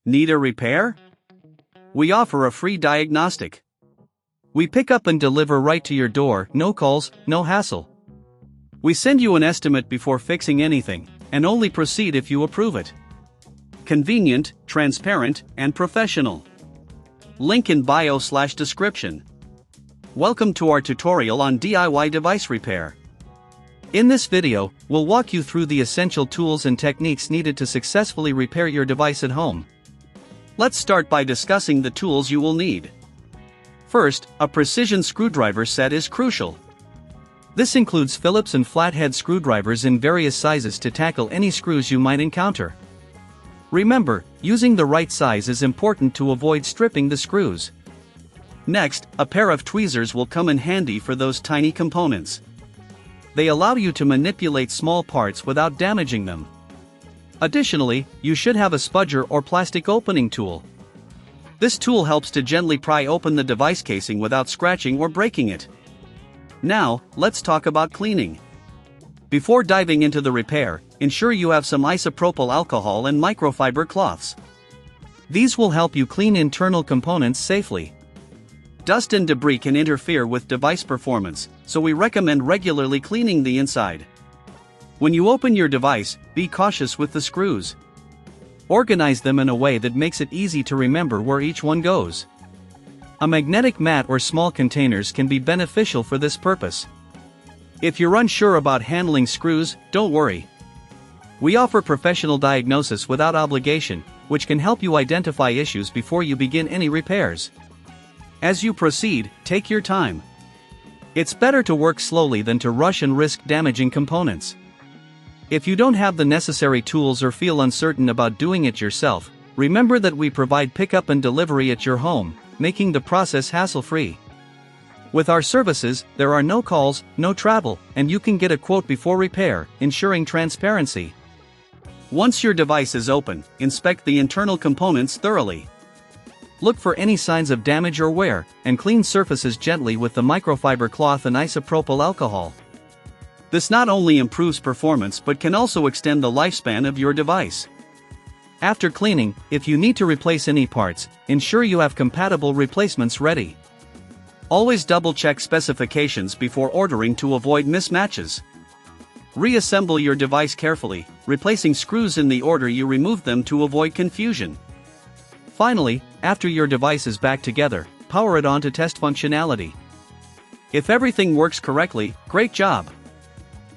Need a repair? We offer a free diagnostic. We pick up and deliver right to your door, no calls, no hassle. We send you an estimate before fixing anything, and only proceed if you approve it. Convenient, transparent, and professional. Link in bio/description. Welcome to our tutorial on DIY device repair. In this video, we'll walk you through the essential tools and techniques needed to successfully repair your device at home. Let's start by discussing the tools you will need. First, a precision screwdriver set is crucial. This includes Phillips and flathead screwdrivers in various sizes to tackle any screws you might encounter. Remember, using the right size is important to avoid stripping the screws. Next, a pair of tweezers will come in handy for those tiny components. They allow you to manipulate small parts without damaging them. Additionally, you should have a spudger or plastic opening tool. This tool helps to gently pry open the device casing without scratching or breaking it. Now, let's talk about cleaning. Before diving into the repair, ensure you have some isopropyl alcohol and microfiber cloths. These will help you clean internal components safely. Dust and debris can interfere with device performance, so we recommend regularly cleaning the inside. When you open your device, be cautious with the screws. Organize them in a way that makes it easy to remember where each one goes. A magnetic mat or small containers can be beneficial for this purpose. If you're unsure about handling screws, don't worry. We offer professional diagnosis without obligation, which can help you identify issues before you begin any repairs. As you proceed, take your time. It's better to work slowly than to rush and risk damaging components. If you don't have the necessary tools or feel uncertain about doing it yourself, remember that we provide pickup and delivery at your home, making the process hassle-free. With our services, there are no calls, no travel, and you can get a quote before repair, ensuring transparency. Once your device is open, inspect the internal components thoroughly. Look for any signs of damage or wear, and clean surfaces gently with the microfiber cloth and isopropyl alcohol. This not only improves performance but can also extend the lifespan of your device. After cleaning, if you need to replace any parts, ensure you have compatible replacements ready. Always double-check specifications before ordering to avoid mismatches. Reassemble your device carefully, replacing screws in the order you removed them to avoid confusion. Finally, after your device is back together, power it on to test functionality. If everything works correctly, great job.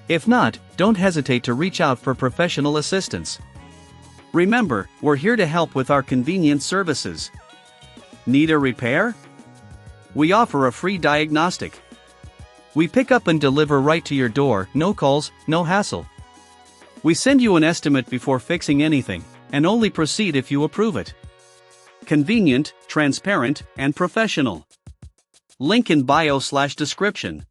If not, don't hesitate to reach out for professional assistance. Remember, we're here to help with our convenient services. Need a repair? We offer a free diagnostic. We pick up and deliver right to your door, no calls, no hassle. We send you an estimate before fixing anything, and only proceed if you approve it. Convenient, transparent, and professional. Link in bio/description.